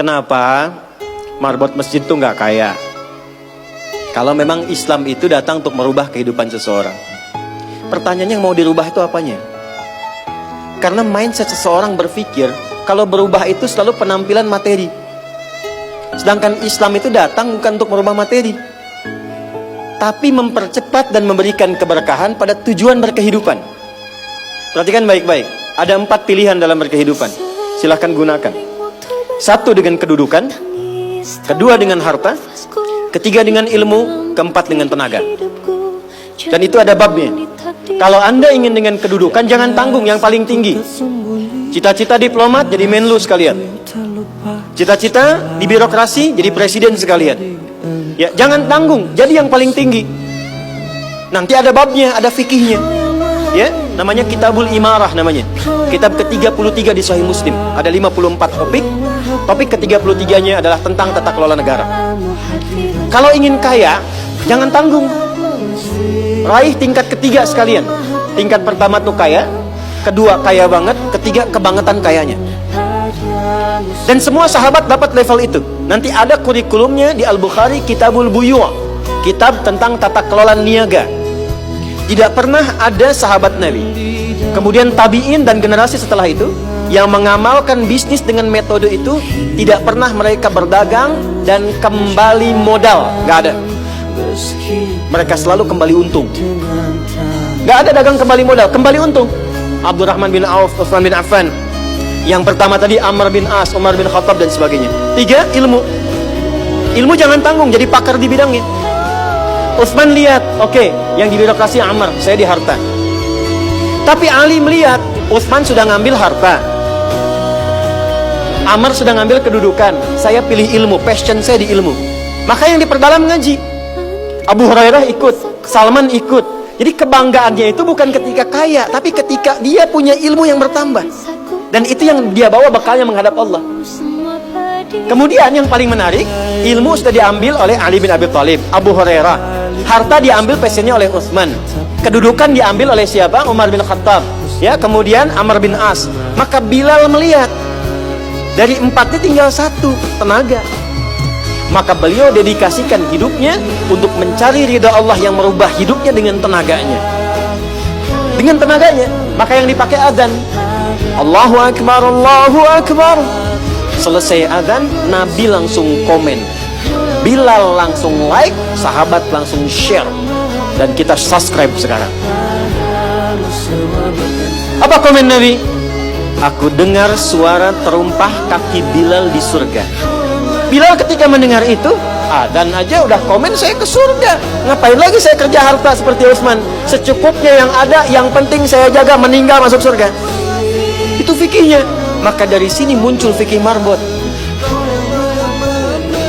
Kenapa marbot masjid itu nggak kaya? Kalau memang Islam itu datang untuk merubah kehidupan seseorang. Pertanyaannya yang mau dirubah itu apanya? Karena mindset seseorang berpikir kalau berubah itu selalu penampilan materi. Sedangkan Islam itu datang bukan untuk merubah materi, tapi mempercepat dan memberikan keberkahan pada tujuan berkehidupan. Perhatikan baik-baik. Ada 4 pilihan dalam berkehidupan. Silahkan gunakan. 1 dengan kedudukan, 2 dengan harta, 3 dengan ilmu, 4 dengan tenaga. Dan itu ada babnya. Kalau Anda ingin dengan kedudukan, jangan tanggung yang paling tinggi. Cita-cita diplomat jadi menlu sekalian. Cita-cita di birokrasi jadi presiden sekalian. Ya, jangan tanggung, jadi yang paling tinggi. Nanti ada babnya, ada fikihnya. Ya, namanya Kitabul Imarah namanya. Kitab ke-33 di Sahih Muslim. Ada 54 topik. Topik ke-33-nya adalah tentang tata kelola negara. Kalau ingin kaya, jangan tanggung. Raih tingkat ketiga sekalian. Tingkat pertama tuh kaya, kedua kaya banget, ketiga kebangetan kayanya. Dan semua sahabat dapat level itu. Nanti ada kurikulumnya di Al-Bukhari, Kitabul Buyu', kitab tentang tata kelola niaga. Tidak pernah ada sahabat Nabi, kemudian tabi'in dan generasi setelah itu yang mengamalkan bisnis dengan metode itu. Tidak pernah mereka berdagang dan kembali modal, gak ada. Mereka selalu kembali untung. Gak ada dagang kembali modal, kembali untung. Abdurrahman bin Auf, Utsman bin Affan. Yang pertama tadi Amr bin As, Umar bin Khattab dan sebagainya. 3, ilmu. Ilmu jangan tanggung, jadi pakar di bidangnya. Utsman lihat, oke, yang di birokrasi Amr, saya di harta. Tapi Ali melihat, Utsman sudah ngambil harta, Amr sudah ngambil kedudukan, saya pilih ilmu, passion saya di ilmu. Maka yang diperdalam ngaji. Abu Hurairah ikut, Salman ikut. Jadi kebanggaannya itu bukan ketika kaya, tapi ketika dia punya ilmu yang bertambah. Dan itu yang dia bawa bekalnya menghadap Allah. Kemudian yang paling menarik, ilmu sudah diambil oleh Ali bin Abi Thalib, Abu Hurairah. Harta diambil passionnya oleh Utsman. Kedudukan diambil oleh siapa? Umar bin Khattab. Ya, kemudian Amr bin As. Maka Bilal melihat dari 4 ini tinggal 1, tenaga. Maka beliau dedikasikan hidupnya untuk mencari ridha Allah yang merubah hidupnya dengan tenaganya. Dengan tenaganya, maka yang dipakai adzan. Allahu Akbar, Allahu Akbar. Selesai adzan, Nabi langsung komen, Bilal langsung like, sahabat langsung share, dan kita subscribe sekarang. Apa komen Nabi? Aku dengar suara terumpah kaki Bilal di surga. Bilal ketika mendengar itu, adzan aja udah komen saya ke surga. Ngapain lagi saya kerja harta seperti Utsman? Secukupnya yang ada, yang penting saya jaga, meninggal masuk surga. Itu fikihnya. Maka dari sini muncul fikih marbot.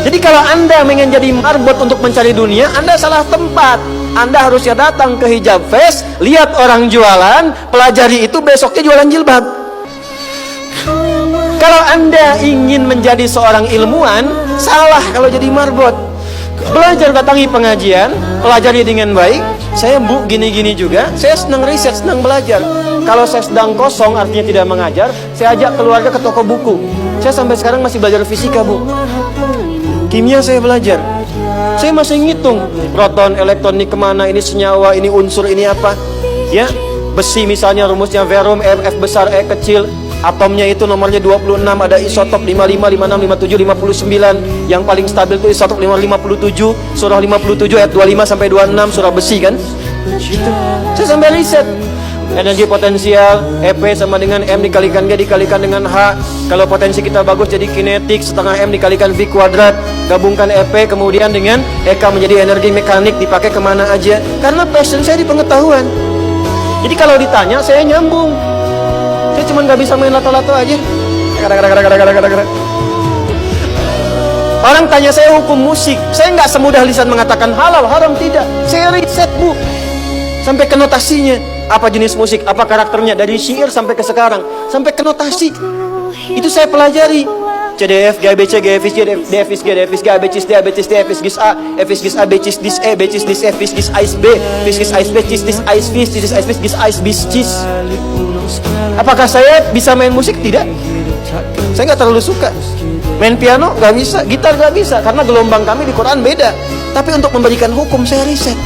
Jadi kalau Anda ingin jadi marbot untuk mencari dunia, Anda salah tempat. Anda harusnya datang ke Hijab Fest, lihat orang jualan, pelajari itu, besoknya jualan jilbab. Kalau Anda ingin menjadi seorang ilmuwan, salah kalau jadi marbot. Belajar, datangi pengajian, pelajari dengan baik. Saya Bu gini-gini juga, saya senang riset, senang belajar. Kalau saya sedang kosong, artinya tidak mengajar, saya ajak keluarga ke toko buku. Saya sampai sekarang masih belajar fisika Bu. Kimia saya belajar. Saya masih ngitung proton, elektron ini kemana, ini senyawa, ini unsur, ini apa. Ya, besi misalnya rumusnya verum, F besar, E kecil. Atomnya itu nomornya 26, ada isotop 55, 56, 57, 59. Yang paling stabil itu isotop 57, surah 57 ayat 25 sampai 26, surah besi kan. Gitu. Saya sampai riset. Energi potensial, EP sama dengan M dikalikan G dikalikan dengan H. Kalau potensi kita bagus jadi kinetik, setengah M dikalikan V kuadrat. Gabungkan EP kemudian dengan EK menjadi energi mekanik, dipakai kemana aja. Karena passion saya di pengetahuan. Jadi kalau ditanya, saya nyambung. Saya cuma gak bisa main lato-lato aja. Orang tanya saya hukum musik, saya gak semudah lisan mengatakan halal, haram, tidak. Saya riset Bu, sampai ke notasinya. Apa jenis musik, apa karakternya, dari syair sampai ke sekarang, sampai ke notasi. Itu saya pelajari. C, D, F, G, A, B, C, G, F, G, D, F, G, D, F, G, A, B, C, D, A, B, C, D, F, G, A, F, G, A, B, C, D, E, B, C, D, F, G, A, B, B, C, A, B, C, D, A, B, C, D, A, B, C, Apakah saya bisa main musik? Tidak. Saya nggak terlalu suka. Main piano nggak bisa, gitar nggak bisa, karena gelombang kami di Quran beda. Tapi untuk memberikan hukum saya riset.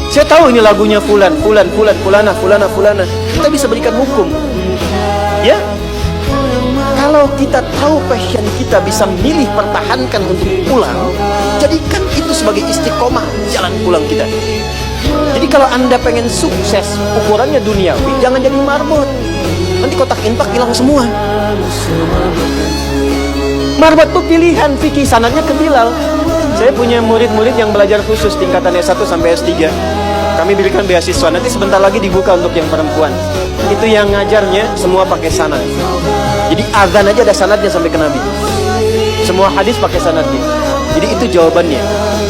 Saya tahu ini lagunya fulan, fulana. Kita bisa berikan hukum. Ya, kalau kita tahu passion kita bisa milih pertahankan untuk pulang, jadikan itu sebagai istiqomah jalan pulang kita. Jadi kalau Anda pengen sukses, ukurannya duniawi, jangan jadi marbot. Nanti kotak infak hilang semua. Marbot itu pilihan, fikih sanadnya ke Bilal. Saya punya murid-murid yang belajar khusus tingkatan S1 sampai S3. Kami berikan beasiswa, nanti sebentar lagi dibuka untuk yang perempuan. Itu yang ngajarnya semua pakai sanad. Jadi azan aja ada sanadnya sampai ke Nabi. Semua hadis pakai sanadnya. Jadi itu jawabannya.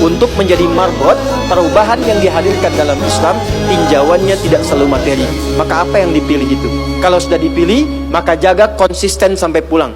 Untuk menjadi marbot, perubahan yang dihadirkan dalam Islam, tinjauannya tidak selalu materi. Maka apa yang dipilih itu? Kalau sudah dipilih, maka jaga konsisten sampai pulang.